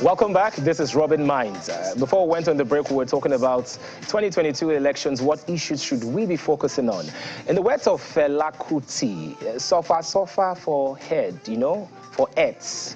Welcome back. This is Robin Minds. Before we went on the break, we were talking about 2022 elections. What issues should we be focusing on? In the words of Fela Kuti, suffer for head, for earth.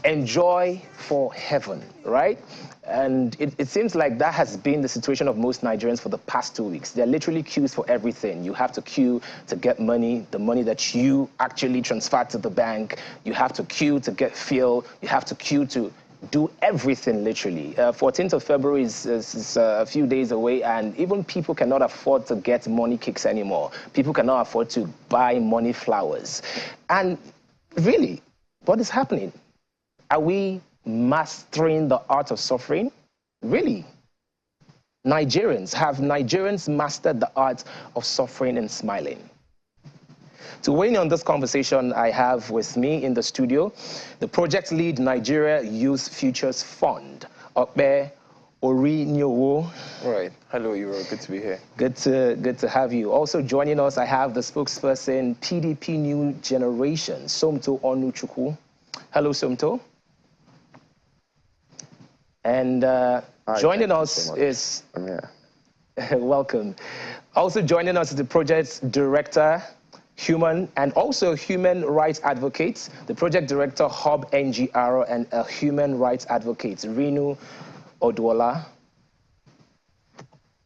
Enjoy for heaven, right? And it seems like that has been the situation of most Nigerians for the past 2 weeks. They're literally queues for everything. You have to queue to get money, the money that you actually transfer to the bank. You have to queue to get fuel. You have to queue to do everything, literally. 14th of February is a few days away, and even people cannot afford to get money cakes anymore. People cannot afford to buy money flowers. And really, what is happening? Are we mastering the art of suffering? Really? Have Nigerians mastered the art of suffering and smiling? To weigh in on this conversation, I have with me in the studio the project lead, Nigeria Youth Futures Fund, Okpe Orinyowo. Right. Hello, Euro. Good to be here. Good to have you. Also joining us, I have the spokesperson, PDP New Generation, Somto Onuchukwu. Hello, Somto. And joining us is... welcome. Also joining us is the project's director, human rights advocate, the project director, Hub NGR, and a human rights advocate, Rinu Odwola.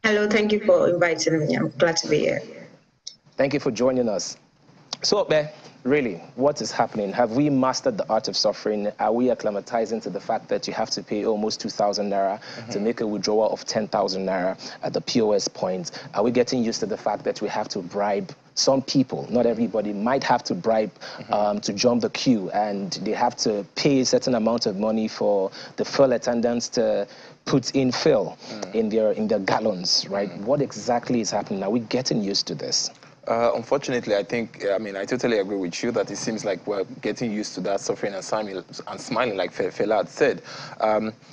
Hello, thank you for inviting me. I'm glad to be here. Thank you for joining us. So, really, what is happening? Have we mastered the art of suffering? Are we acclimatizing to the fact that you have to pay almost 2,000 naira to make a withdrawal of 10,000 naira at the POS point? Are we getting used to the fact that we have to bribe some people? Not everybody might have to bribe to jump the queue, and they have to pay a certain amount of money for the fuel attendants to put in fuel in their gallons, right? What exactly is happening? Are we getting used to this? Unfortunately, I totally agree with you that it seems like we're getting used to that suffering and smiling, like Fela had said.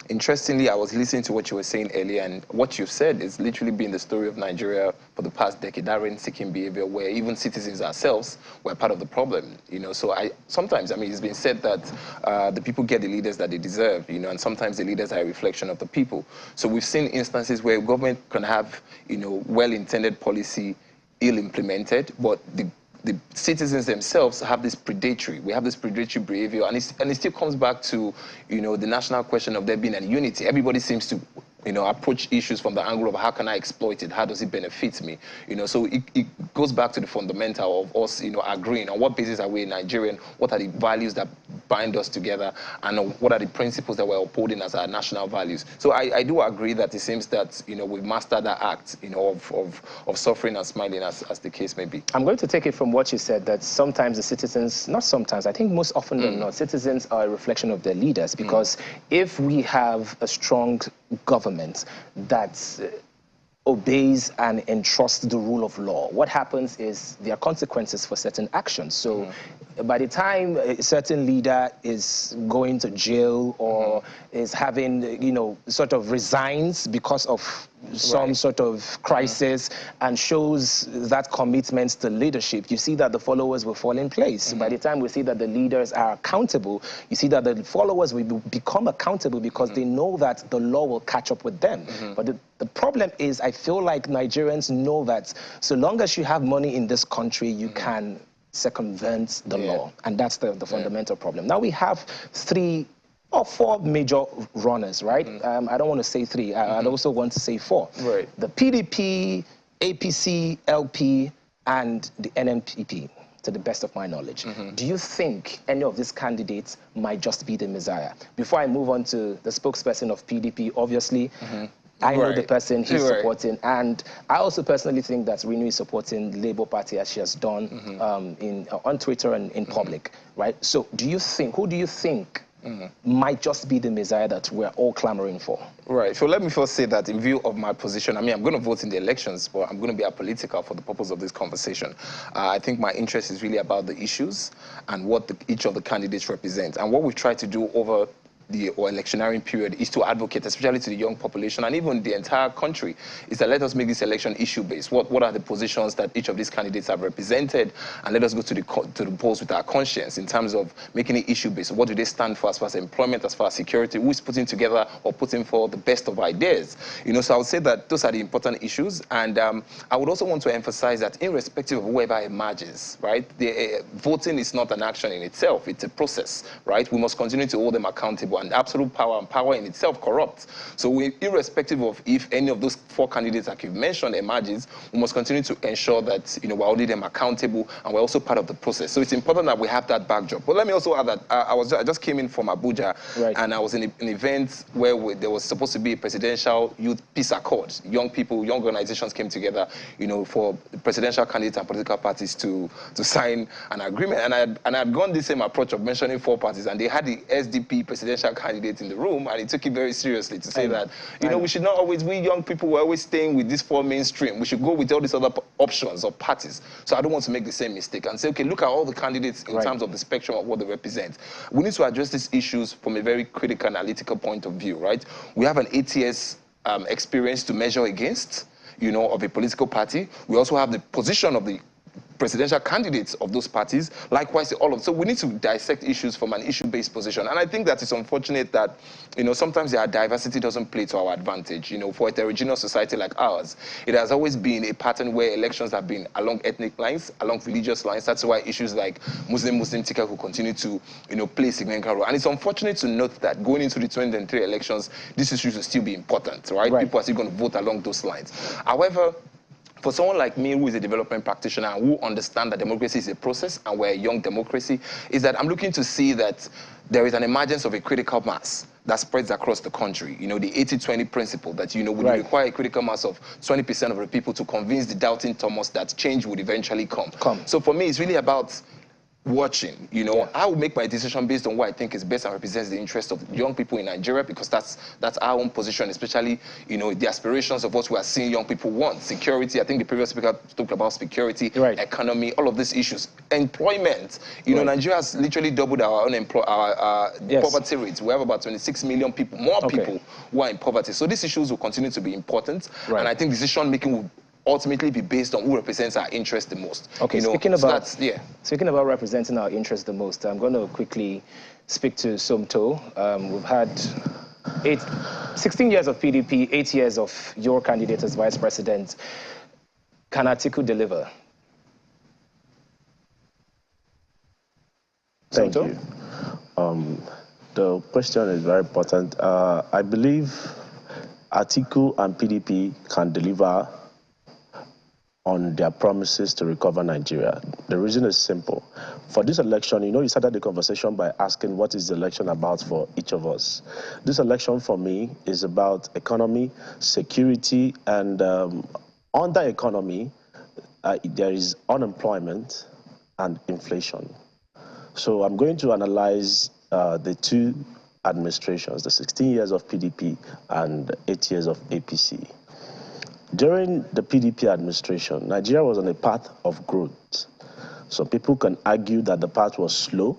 Interestingly, I was listening to what you were saying earlier, and what you've said is literally been the story of Nigeria for the past decade, that rent-seeking behavior where even citizens ourselves were part of the problem. So sometimes, it's been said that the people get the leaders that they deserve, and sometimes the leaders are a reflection of the people. So we've seen instances where government can have, well-intended policy ill-implemented, but the citizens themselves have this predatory. We have this predatory behavior, and it still comes back to, the national question of there being a unity. Everybody seems to, approach issues from the angle of how can I exploit it? How does it benefit me? So it goes back to the fundamental of us, agreeing on what basis are we Nigerian, what are the values that bind us together, and what are the principles that we're upholding as our national values. So I do agree that it seems that, we've mastered that act, of suffering and smiling as the case may be. I'm going to take it from what you said, that sometimes the citizens, not sometimes, I think most often than not, citizens are a reflection of their leaders, because if we have a strong government that obeys and entrusts the rule of law, what happens is there are consequences for certain actions. So by the time a certain leader is going to jail or is having, sort of resigns because of some sort of crisis and shows that commitment to leadership, you see that the followers will fall in place. By the time we see that the leaders are accountable, you see that the followers will become accountable because they know that the law will catch up with them. But the problem is, I feel like Nigerians know that so long as you have money in this country, you can circumvent the law. And that's the fundamental problem. Now we have 3 or 4 major runners, right? I don't want to say 3. I'd also want to say 4. Right. The PDP, APC, LP, and the NNPP, to the best of my knowledge. Do you think any of these candidates might just be the messiah? Before I move on to the spokesperson of PDP, obviously, I know the person he's supporting, and I also personally think that Rinu is supporting the Labour Party as she has done on Twitter and in public, right? So who do you think might just be the messiah that we're all clamoring for? Right. So let me first say that in view of my position, I'm going to vote in the elections, but I'm going to be apolitical for the purpose of this conversation. I think my interest is really about the issues and what each of the candidates represent. And what we've tried to do over the electioneering period is to advocate, especially to the young population and even the entire country, is that let us make this election issue-based. What are the positions that each of these candidates have represented, and let us go to the polls with our conscience in terms of making it issue-based. What do they stand for as far as employment, as far as security? Who is putting together or putting for the best of ideas? You know, so I would say that those are the important issues, and I would also want to emphasize that irrespective of whoever emerges, right, the voting is not an action in itself. It's a process, right? We must continue to hold them accountable, and absolute power and power in itself corrupts. So irrespective of if any of those four candidates like you've mentioned emerges, we must continue to ensure that, you know, we're holding them accountable and we're also part of the process. So it's important that we have that backdrop. But let me also add that I just came in from Abuja, right, and I was in an event where there was supposed to be a presidential youth peace accord. Young people, young organizations came together, you know, for presidential candidates and political parties to sign an agreement. And I had gone the same approach of mentioning four parties, and they had the SDP presidential candidate in the room, and it took it very seriously to say that, you know, we should not always, we young people were always staying with this four mainstream. We should go with all these other options or parties. So I don't want to make the same mistake and say, okay, look at all the candidates in terms of the spectrum of what they represent. We need to address these issues from a very critical, analytical point of view, right? We have an 8 years experience to measure against, you know, of a political party. We also have the position of the presidential candidates of those parties, likewise all of. So we need to dissect issues from an issue-based position. And I think that it's unfortunate that, you know, sometimes our diversity doesn't play to our advantage. You know, for a heterogeneous society like ours, it has always been a pattern where elections have been along ethnic lines, along religious lines. That's why issues like Muslim ticket will continue to, you know, play a significant role. And it's unfortunate to note that going into the 2023 elections, these issues will still be important, right? People are still going to vote along those lines. However, for someone like me who is a development practitioner and who understands that democracy is a process and we're a young democracy, is that I'm looking to see that there is an emergence of a critical mass that spreads across the country. You know, the 80-20 principle that, you know, would require a critical mass of 20% of the people to convince the doubting Thomas that change would eventually come. So for me, it's really about watching, you know. I will make my decision based on what I think is best and represents the interest of young people in Nigeria, because that's our own position, especially, you know, the aspirations of what we are seeing young people want. Security, I think the previous speaker talked about security, economy, all of these issues. Employment, you know, Nigeria has literally doubled our poverty rates. We have about 26 million people, more people who are in poverty. So these issues will continue to be important, and I think decision making will ultimately be based on who represents our interest the most. Okay, you know, speaking about representing our interest the most, I'm going to quickly speak to Somto. We've had 16 years of PDP, 8 years of your candidate as vice president. Can Atiku deliver? Thank you. The question is very important. I believe Atiku and PDP can deliver on their promises to recover Nigeria. The reason is simple. For this election, you know, you started the conversation by asking what is the election about for each of us. This election for me is about economy, security, and under economy, there is unemployment and inflation. So I'm going to analyze the two administrations, the 16 years of PDP and 8 years of APC. During the PDP administration, Nigeria was on a path of growth. Some people can argue that the path was slow,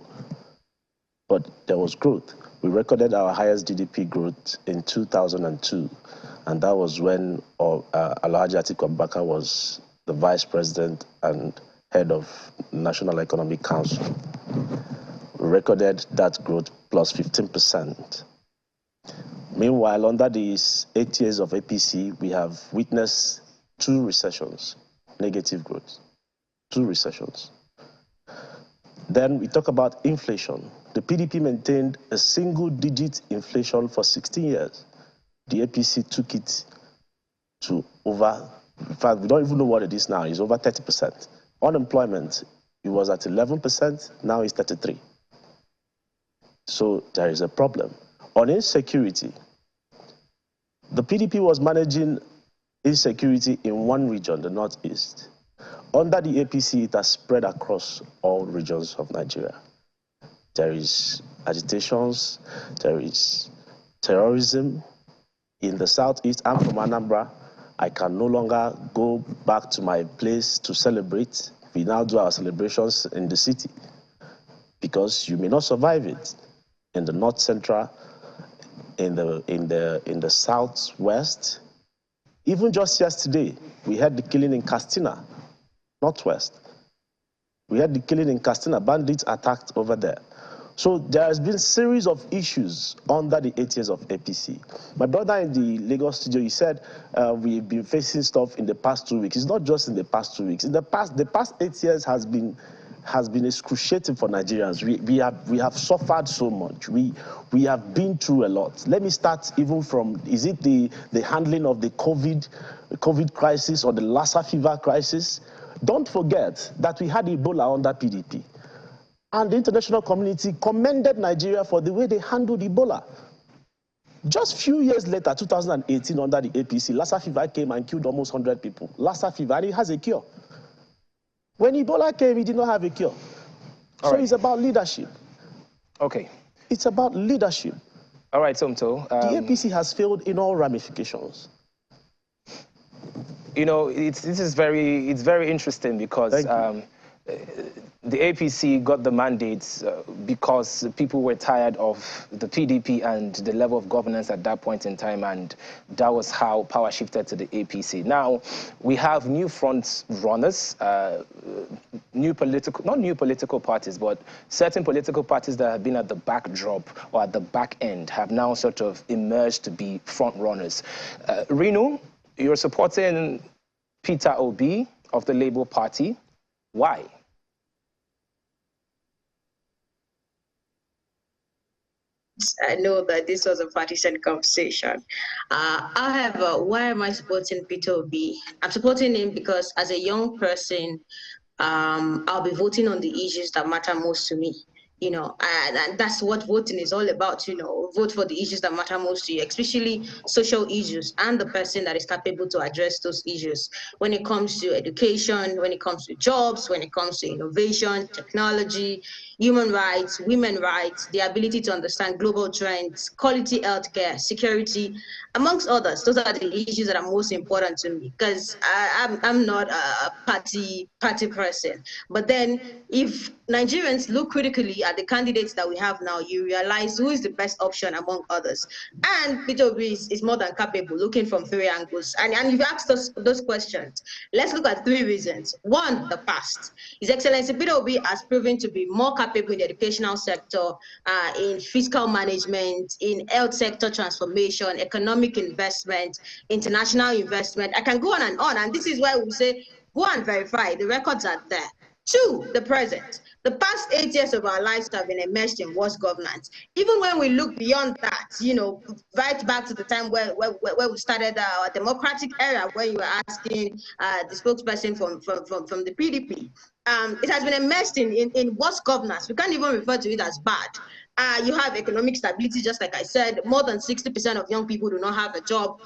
but there was growth. We recorded our highest GDP growth in 2002, and that was when Alhaji Atiku Abubakar was the vice president and head of National Economic Council. We recorded that growth plus 15%. Meanwhile, under these 8 years of APC, we have witnessed 2 recessions, negative growth, 2 recessions. Then we talk about inflation. The PDP maintained a single-digit inflation for 16 years. The APC took it to over, in fact, we don't even know what it is now, it's over 30%. Unemployment, it was at 11%, now it's 33%. So there is a problem. On insecurity, the PDP was managing insecurity in one region, the Northeast. Under the APC, it has spread across all regions of Nigeria. There is agitations, there is terrorism. In the Southeast, I'm from Anambra. I can no longer go back to my place to celebrate. We now do our celebrations in the city because you may not survive it. In the North Central, in the southwest. Even just yesterday, we had the killing in Castina, northwest. We had the killing in Castina. Bandits attacked over there. So there has been a series of issues under the 8 years of APC. My brother in the Lagos studio, he said we've been facing stuff in the past 2 weeks. It's not just in the past 2 weeks. In the past 8 years has been excruciating for Nigerians. We have suffered so much. We have been through a lot. Let me start even from, is it the handling of the COVID crisis or the Lassa fever crisis? Don't forget that we had Ebola under PDP. And the international community commended Nigeria for the way they handled Ebola. Just a few years later, 2018, under the APC, Lassa fever came and killed almost 100 people. Lassa fever, and it has a cure. When Ebola came, it did not have a cure. So it's about leadership. Okay. It's about leadership. All right, Somto. The APC has failed in all ramifications. You know, it's very interesting because the APC got the mandates because people were tired of the PDP and the level of governance at that point in time, and that was how power shifted to the APC. Now, we have new front runners, not new political parties, but certain political parties that have been at the backdrop or at the back end have now sort of emerged to be front runners. Renu, you're supporting Peter Obi of the Labour Party. Why? I know that this was a partisan conversation. However, why am I supporting Peter Obi? I'm supporting him because as a young person, I'll be voting on the issues that matter most to me. You know, and that's what voting is all about, you know, vote for the issues that matter most to you, especially social issues, and the person that is capable to address those issues. When it comes to education, when it comes to jobs, when it comes to innovation, technology, human rights, women's rights, the ability to understand global trends, quality healthcare, security, amongst others. Those are the issues that are most important to me, because I'm not a party person. But then if Nigerians look critically at the candidates that we have now, you realize who is the best option among others. And Peter Obi is more than capable, looking from 3 angles. And you've asked us those questions. Let's look at 3 reasons. 1, the past. His Excellency Peter Obi has proven to be more capable in the educational sector, in fiscal management, in health sector transformation, economic investment, international investment. I can go on, and this is why we say, go and verify. The records are there. 2, the present. The past 8 years of our lives have been immersed in worse governance. Even when we look beyond that, you know, right back to the time where we started our democratic era, where you were asking the spokesperson from the PDP, it has been immersed in worse governance. We can't even refer to it as bad. You have economic stability, just like I said. More than 60% of young people do not have a job.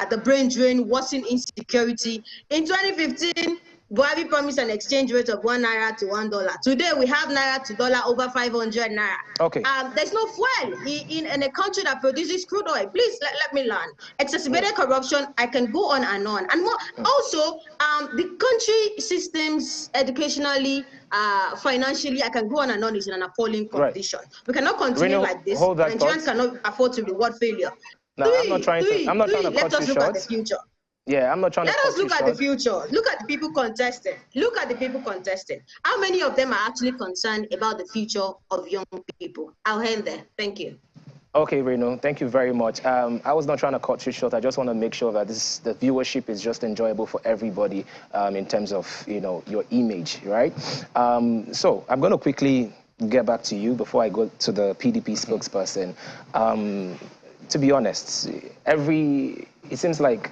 The brain drain, worsening insecurity. In 2015, Buhari promised an exchange rate of 1 naira to $1. Today, we have naira to dollar over 500 naira. Okay. There's no fuel in a country that produces crude oil. Please let me learn. Exacerbated corruption. I can go on and on. And more. Also, the country systems, educationally, financially, I can go on and on, is in an appalling condition. Right. We cannot continue like this. Nigerians cannot afford to reward failure. No, I'm not trying to cut you short. Let us look at the future. Yeah, I'm not trying to cut you short. Let us look at the future. Look at the people contesting. Look at the people contesting. How many of them are actually concerned about the future of young people? I'll end there. Thank you. Okay, Renu, thank you very much. I was not trying to cut you short. I just want to make sure that the viewership is just enjoyable for everybody in terms of, you know, your image, right? So I'm going to quickly get back to you before I go to the PDP spokesperson. To be honest, it seems like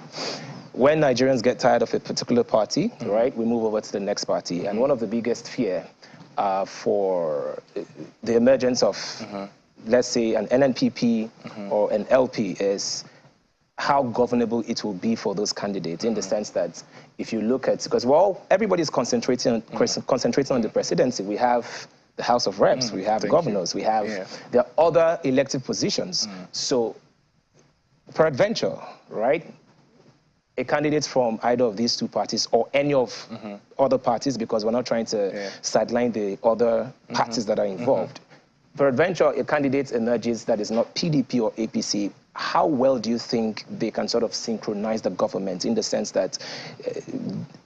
when Nigerians get tired of a particular party, right, we move over to the next party. And one of the biggest fear for the emergence of, let's say, an NNPP or an LP is how governable it will be for those candidates, in the sense that if you look at, because, well, everybody's concentrating on the presidency. We have the House of Reps, we have governors, we have there are other elected positions. So, peradventure, right, a candidate from either of these 2 parties or any of other parties, because we're not trying to sideline the other parties that are involved. Peradventure, a candidate emerges that is not PDP or APC, how well do you think they can sort of synchronize the government in the sense that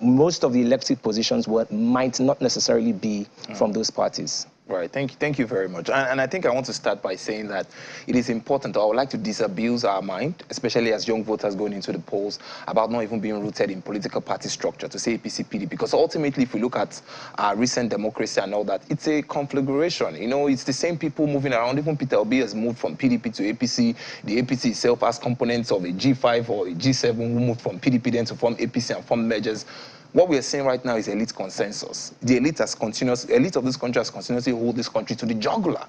most of the elected positions might not necessarily be from those parties? Right. Thank you very much. And I think I want to start by saying that it is important, I would like to disabuse our mind, especially as young voters going into the polls, about not even being rooted in political party structure, to say APC, PDP. Because ultimately, if we look at our recent democracy and all that, it's a conflagration. You know, it's the same people moving around. Even Peter Obi has moved from PDP to APC. The APC itself has components of a G5 or a G7 who moved from PDP then to form APC and form mergers. What we are seeing right now is elite consensus. The elite of this country has continuously hold this country to the jugular.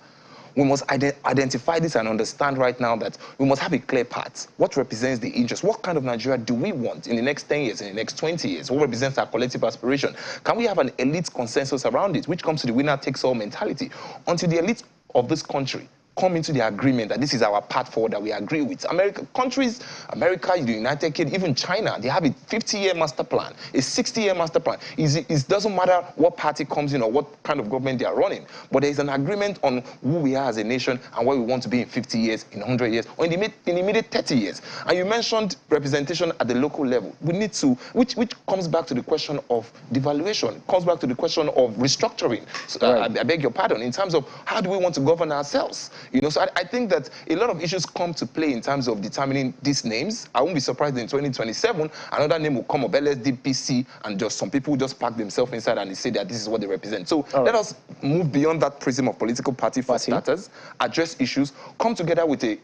We must identify this and understand right now that we must have a clear path. What represents the interest? What kind of Nigeria do we want in the next 10 years, in the next 20 years? What represents our collective aspiration? Can we have an elite consensus around it, which comes to the winner-takes-all mentality? Until the elite of this country come into the agreement that this is our path forward that we agree with. America, the United Kingdom, even China, they have a 50-year master plan, a 60-year master plan. It doesn't matter what party comes in or what kind of government they are running, but there is an agreement on who we are as a nation and where we want to be in 50 years, in 100 years, or in the immediate 30 years. And you mentioned representation at the local level. We need to, which comes back to the question of devaluation, comes back to the question of restructuring. So, right. I beg your pardon, in terms of how do we want to govern ourselves? You know, so I think that a lot of issues come to play in terms of determining these names. I won't be surprised in 2027, another name will come up, LSDPC, and just some people just pack themselves inside and they say that this is what they represent. So let us move beyond that prism of political party for starters, address issues, come together with a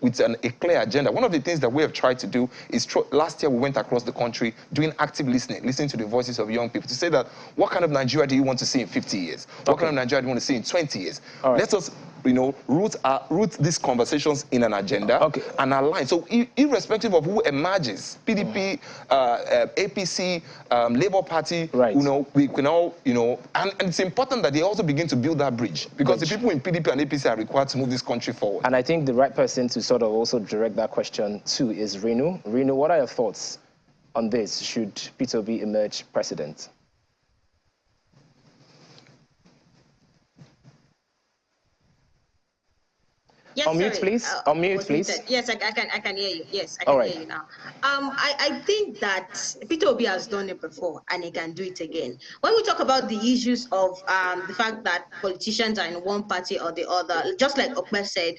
clear agenda. One of the things that we have tried to do is, last year we went across the country doing active listening to the voices of young people to say that, what kind of Nigeria do you want to see in 50 years? What kind of Nigeria do you want to see in 20 years? Let us, you know, root these conversations in an agenda and align. So irrespective of who emerges, PDP, APC, Labour Party, you know, we can all, you know, and it's important that they also begin to build that bridge, because the people in PDP and APC are required to move this country forward. And I think the right person to sort of also direct that question to is Renu. Renu, what are your thoughts on this? Should Peter Obi emerge president? Yes, unmute, please. Unmute, please. Yes, I can hear you. Yes, I can hear you now. I think that Peter Obi has done it before and he can do it again. When we talk about the issues of the fact that politicians are in one party or the other, just like Okpe said,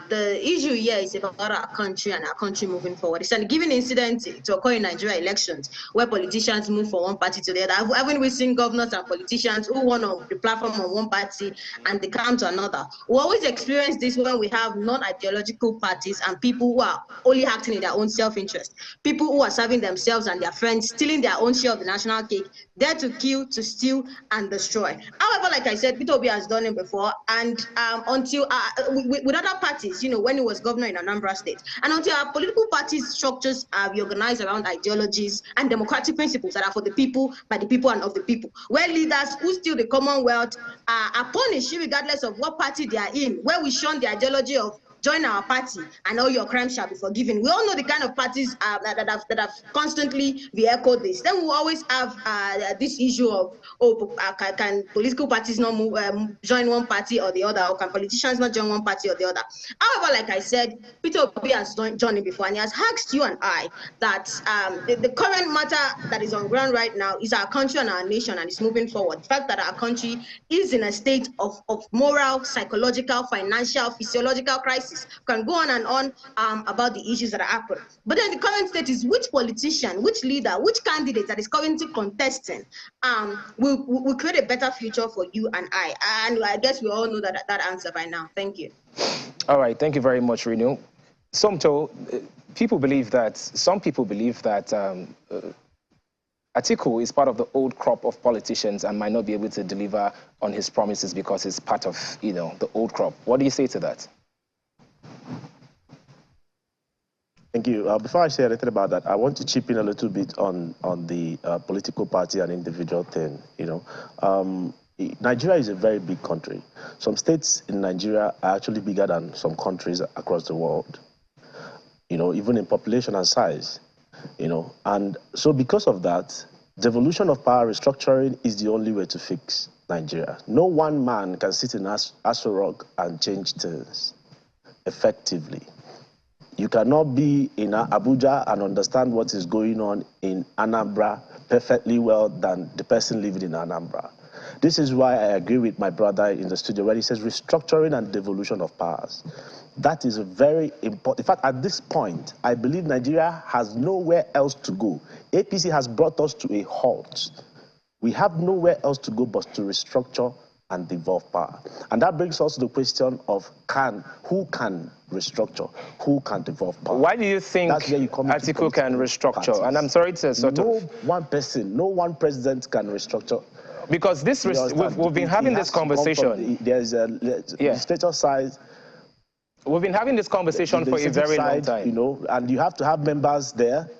the issue here is about our country and our country moving forward. It's a given incident to occur in Nigeria elections where politicians move from one party to the other. Haven't we seen governors and politicians who won on the platform of one party and they come to another? We always experience this when we have non-ideological parties and people who are only acting in their own self-interest, people who are serving themselves and their friends, stealing their own share of the national cake, there to kill, to steal, and destroy. However, like I said, Peter Obi has done it before, and until with other parties, you know, when he was governor in Anambra State, and until our political parties structures are reorganized around ideologies and democratic principles that are for the people, by the people, and of the people, where leaders who steal the Commonwealth are punished regardless of what party they are in, where we shun the ideology of join our party and all your crimes shall be forgiven. We all know the kind of parties that have constantly re-echoed this. Then we always have this issue of, can political parties not move, join one party or the other, or can politicians not join one party or the other? However, like I said, Peter Obi has joined it before, and he has asked you and I that the current matter that is on ground right now is our country and our nation, and it's moving forward. The fact that our country is in a state of moral, psychological, financial, physiological crisis. Can go on and on about the issues that are happening. But then the current state is which politician, which leader, which candidate that is currently contesting will create a better future for you and I. And I guess we all know that answer by now. Thank you. All right. Thank you very much, Renu. Some people believe that Atiku is part of the old crop of politicians and might not be able to deliver on his promises because he's part of, you know, the old crop. What do you say to that? Thank you. Before I say anything about that, I want to chip in a little bit on the political party and individual thing. You know, Nigeria is a very big country. Some states in Nigeria are actually bigger than some countries across the world. You know, even in population and size. You know, and so because of that, devolution of power restructuring is the only way to fix Nigeria. No one man can sit in Aso Rock and change things effectively. You cannot be in Abuja and understand what is going on in Anambra perfectly well than the person living in Anambra. This is why I agree with my brother in the studio when he says restructuring and devolution of powers. That is a very important. In fact, at this point, I believe Nigeria has nowhere else to go. APC has brought us to a halt. We have nowhere else to go but to restructure and devolve power. And that brings us to the question of who can restructure, who can devolve power. Why do you think Atiku can restructure? Parties. And I'm sorry to sort of... No one person, no one president can restructure. Because this we've been having this conversation. There's a legislature side. We've been having this conversation for a very long time. You know, and you have to have members there.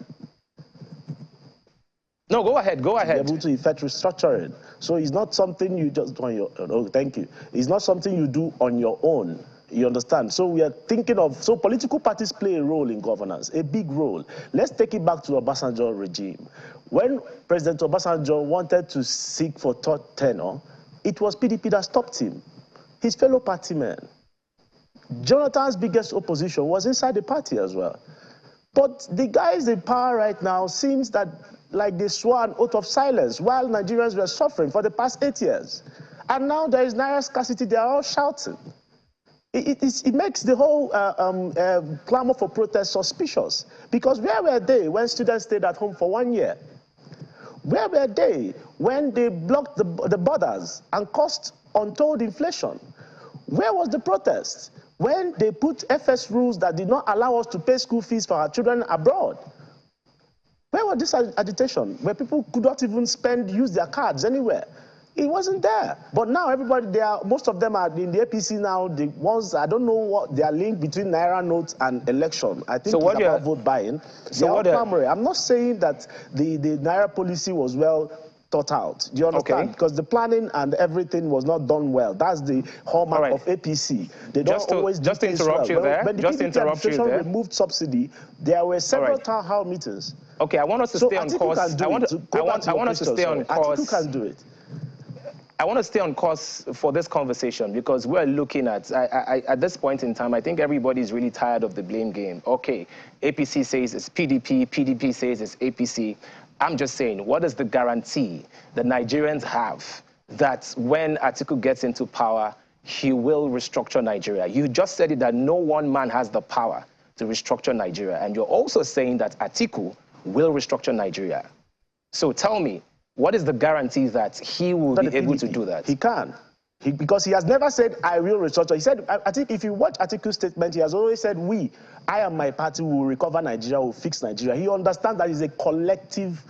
No, go ahead, go ahead. Be able to effect restructuring. So it's not something you just do on your own. Oh, thank you. It's not something you do on your own. You understand? So we are thinking of, so political parties play a role in governance, a big role. Let's take it back to Obasanjo regime. When President Obasanjo wanted to seek for third tenure, it was PDP that stopped him, his fellow party men. Jonathan's biggest opposition was inside the party as well. But the guys in power right now seems that like they swore an oath of silence while Nigerians were suffering for the past 8 years. And now there is naira scarcity, they are all shouting. It makes the whole clamor for protest suspicious. Because where were they when students stayed at home for 1 year? Where were they when they blocked the borders and caused untold inflation? Where was the protest when they put FS rules that did not allow us to pay school fees for our children abroad? Where was this agitation where people could not even use their cards anywhere? It wasn't there. But now everybody, most of them are in the APC now. The ones, I don't know what they are linked between Naira notes and election. I think it's about vote buying. So I'm not saying that the Naira policy was well thought out. Do you understand? Okay. Because the planning and everything was not done well. That's the hallmark of APC. They don't always just to interrupt you there. When the PDP administration removed subsidy, there were several town hall meetings. Okay, I want us to stay on course. I want us to stay on course. Atiku can do it. I want to stay on course for this conversation because we're looking at this point in time, I think everybody's really tired of the blame game. Okay, APC says it's PDP, PDP says it's APC. I'm just saying, what is the guarantee that Nigerians have that when Atiku gets into power, he will restructure Nigeria? You just said it that no one man has the power to restructure Nigeria. And you're also saying that Atiku will restructure Nigeria. So tell me, what is the guarantee that he will be able to do that? He can. Because he has never said, I will restructure. He said, I think if you watch Atiku's statement, he has always said, I and my party will recover Nigeria, will fix Nigeria. He understands that it's a collective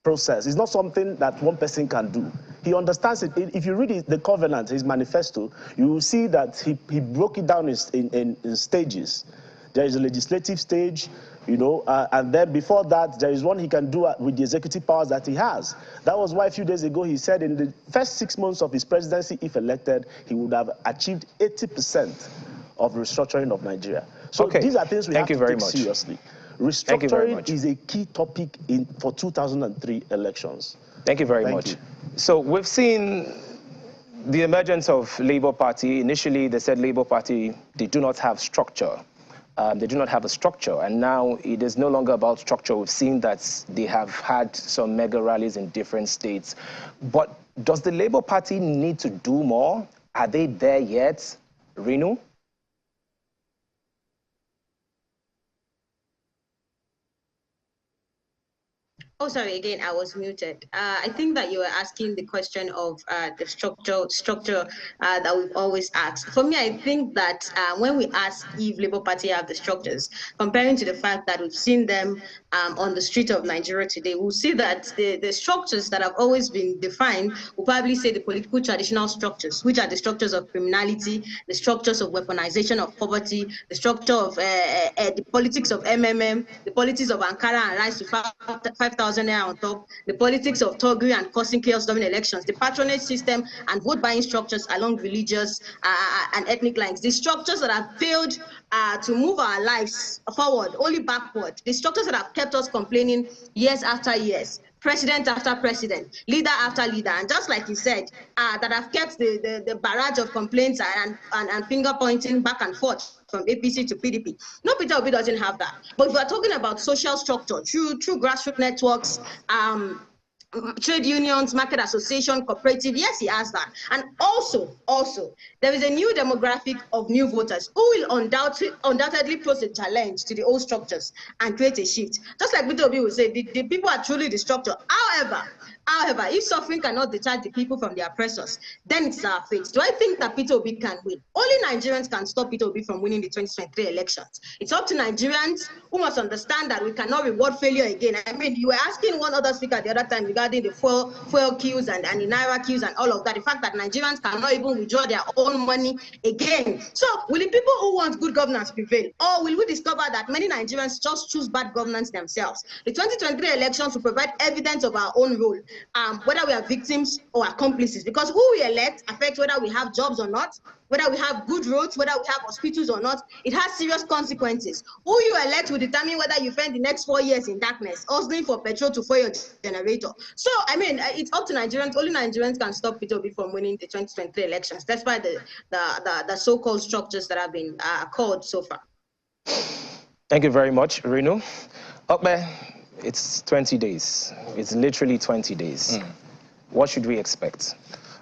process. It's not something that one person can do. He understands it. If you read the covenant, his manifesto, you will see that he broke it down in stages. There is a legislative stage, you know, and then before that, there is one he can do with the executive powers that he has. That was why a few days ago he said in the first 6 months of his presidency, if elected, he would have achieved 80% of restructuring of Nigeria. So these are things we have to take seriously. Restructuring is a key topic for 2003 elections. Thank you very much. So we've seen the emergence of Labour Party. Initially, they said Labour Party, they do not have structure. They do not have a structure, and now it is no longer about structure. We've seen that they have had some mega rallies in different states. But does the Labour Party need to do more? Are they there yet? Renu? Oh, sorry, again, I was muted. I think that you were asking the question of the structure that we've always asked. For me, I think that when we ask if Labour Party have the structures, comparing to the fact that we've seen them on the street of Nigeria today, we'll see that the structures that have always been defined, we'll probably say the political traditional structures, which are the structures of criminality, the structures of weaponization of poverty, the structure of the politics of MMM, the politics of Ankara and rise to 5,000 naira on top, the politics of thuggery and causing chaos during elections, the patronage system and vote buying structures along religious and ethnic lines, the structures that have failed to move our lives forward, only backward. The structures that have kept us complaining years after years, president after president, leader after leader, and just like you said, that have kept the barrage of complaints and finger pointing back and forth from APC to PDP. No, Peter Obi doesn't have that. But if we're talking about social structure, through grassroots networks, trade unions, market association, cooperative, yes, he has that. And also, there is a new demographic of new voters who will undoubtedly pose a challenge to the old structures and create a shift. Just like Peter Obi will say, the people are truly the structure. However, if suffering cannot detach the people from the oppressors, then it's our fate. Do I think that Peter Obi can win? Only Nigerians can stop Peter Obi from winning the 2023 elections. It's up to Nigerians who must understand that we cannot reward failure again. I mean, you were asking one other speaker the other time regarding the fuel queues and the Naira queues and all of that. The fact that Nigerians cannot even withdraw their own money again. So will the people who want good governance prevail? Or will we discover that many Nigerians just choose bad governance themselves? The 2023 elections will provide evidence of our own role. Whether we are victims or accomplices, because who we elect affects whether we have jobs or not, whether we have good roads, whether we have hospitals or not. It has serious consequences. Who you elect will determine whether you spend the next 4 years in darkness, hustling for petrol to fuel your generator. So, I mean, it's up to Nigerians. Only Nigerians can stop Peter Obi from winning the 2023 elections. That's why the so-called structures that have been called so far. Thank you very much, Reno. Up there. It's 20 days. It's literally 20 days. What should we expect?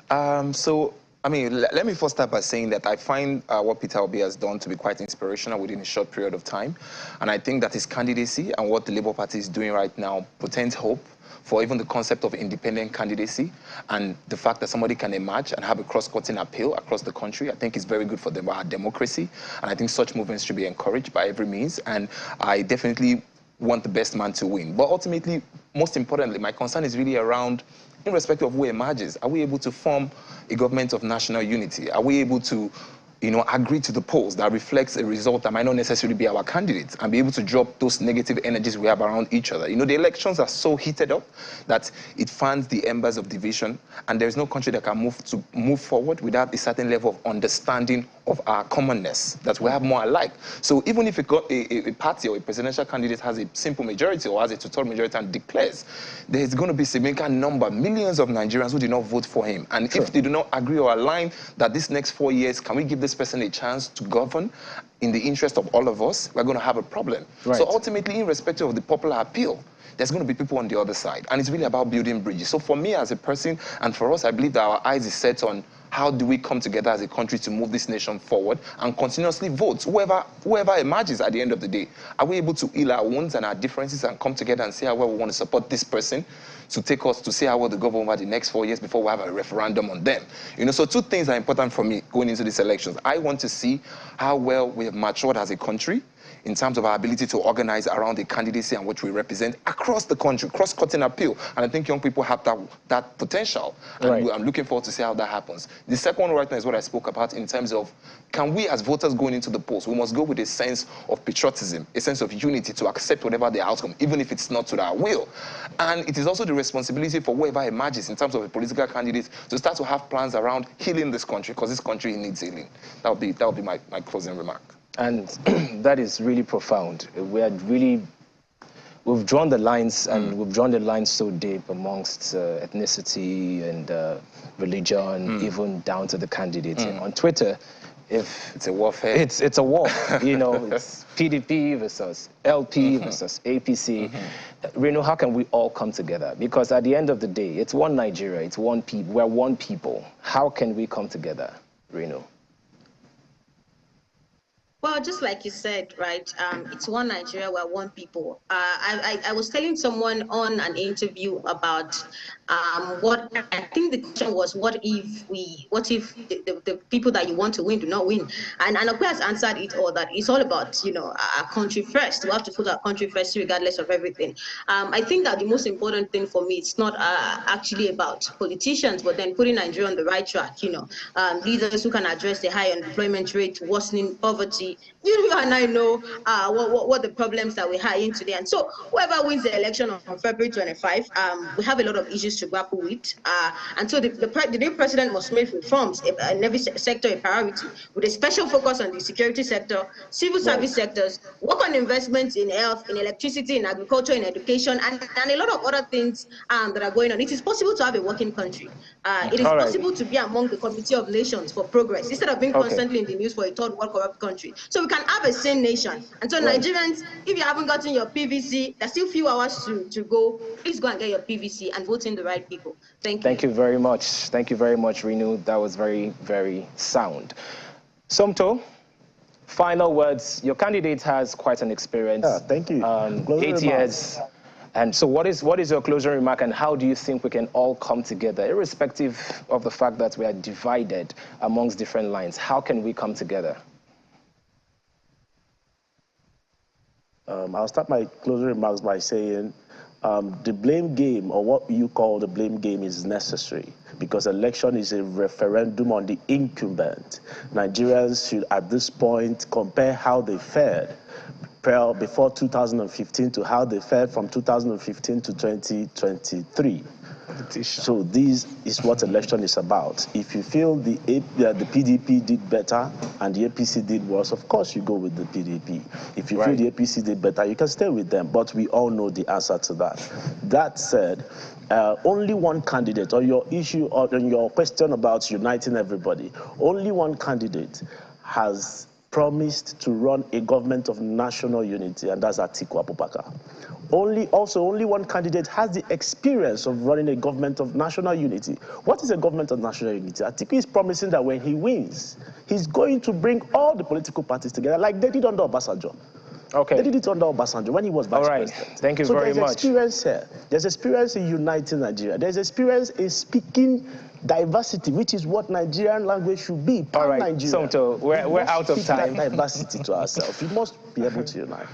So, I mean, let me first start by saying that I find what Peter Obi has done to be quite inspirational within a short period of time. And I think that his candidacy and what the Labour Party is doing right now portends hope for even the concept of independent candidacy, and the fact that somebody can emerge and have a cross-cutting appeal across the country, I think is very good for our democracy. And I think such movements should be encouraged by every means. And I definitely want the best man to win. But ultimately, most importantly, my concern is really around, irrespective of who emerges, are we able to form a government of national unity? Are we able to, agree to the polls that reflects a result that might not necessarily be our candidates, and be able to drop those negative energies we have around each other? The elections are so heated up that it fans the embers of division, and there's no country that can move forward without a certain level of understanding of our commonness, that we have more alike. So even if a party or a presidential candidate has a simple majority or has a total majority and declares, there's going to be a significant number, millions of Nigerians who did not vote for him. And if they do not agree or align that this next 4 years, can we give this person a chance to govern in the interest of all of us, we're going to have a problem. Right. So ultimately, irrespective of the popular appeal, there's going to be people on the other side. And it's really about building bridges. So for me as a person, and for us, I believe that our eyes is set on how do we come together as a country to move this nation forward and continuously vote, whoever emerges at the end of the day. Are we able to heal our wounds and our differences and come together and see how well we want to support this person to take us to see how well they govern over the next 4 years before we have a referendum on them? So 2 things are important for me going into these elections. I want to see how well we have matured as a country in terms of our ability to organize around the candidacy and what we represent across the country, cross-cutting appeal. And I think young people have that potential. And I'm looking forward to see how that happens. The second one right now is what I spoke about in terms of, can we as voters going into the polls, we must go with a sense of patriotism, a sense of unity to accept whatever the outcome, even if it's not to our will. And it is also the responsibility for whoever emerges in terms of a political candidate to start to have plans around healing this country, because this country needs healing. That would be my closing remark. And that is really profound. We've drawn the lines, and we've drawn the lines so deep amongst ethnicity and religion, even down to the candidates. On Twitter, if it's a warfare, it's a war. It's PDP versus LP versus APC. Reno, how can we all come together? Because at the end of the day, it's one Nigeria, it's one people. We're one people. How can we come together, Reno? Well, just like you said, right, it's one Nigeria, we're one people. I was telling someone on an interview about what I think the question was, what if the people that you want to win do not win? And Okwe has answered it all, that it's all about, our country first. We have to put our country first regardless of everything. I think that the most important thing for me, it's not actually about politicians, but then putting Nigeria on the right track, leaders who can address the high unemployment rate, worsening poverty, parity. You and I know what the problems that we are in today. And so whoever wins the election on February 25, we have a lot of issues to grapple with. And so the new president must make reforms in every sector a priority, with a special focus on the security sector, civil service sectors, work on investments in health, in electricity, in agriculture, in education, and a lot of other things that are going on. It is possible to have a working country. It is possible to be among the Committee of Nations for Progress instead of being constantly in the news for a third world corrupt country. So we can have a sane nation. And so Nigerians, if you haven't gotten your PVC, there's still a few hours to go. Please go and get your PVC and vote in the right people. Thank you. Thank you very much. Thank you very much, Renu. That was very, very sound. Somto, final words. Your candidate has quite an experience. Yeah, thank you. 8 years. And so what is your closing remark, and how do you think we can all come together, irrespective of the fact that we are divided amongst different lines? How can we come together? I'll start my closing remarks by saying the blame game, or what you call the blame game, is necessary because election is a referendum on the incumbent. Nigerians should, at this point, compare how they fared before 2015 to how they fared from 2015 to 2023. So this is what election is about. If you feel the PDP did better and the APC did worse, of course you go with the PDP. If you feel the APC did better, you can stay with them. But we all know the answer to that. That said, only one candidate, on your issue or on your question about uniting everybody, only one candidate has promised to run a government of national unity, and that's Atiku Abubakar. Only one candidate has the experience of running a government of national unity. What is a government of national unity? Atiku is promising that when he wins, he's going to bring all the political parties together, like they did under Obasanjo. Okay. They did it under Obasanjo when he was vice president. Thank you very much. So there's experience here. There's experience in uniting Nigeria. There's experience in speaking diversity, which is what Nigerian language should be. All right, Nigerian. Somto, we're out of time. That diversity to ourselves. We must be able to unite.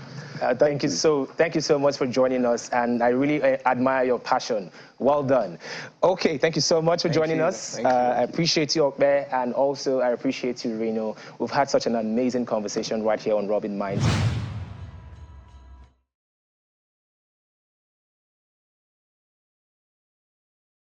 Thank you so much for joining us, and I really admire your passion. Well done. Okay, thank you so much for joining us. I appreciate you, Okbe, and also I appreciate you, Reno. We've had such an amazing conversation right here on Robin Minds.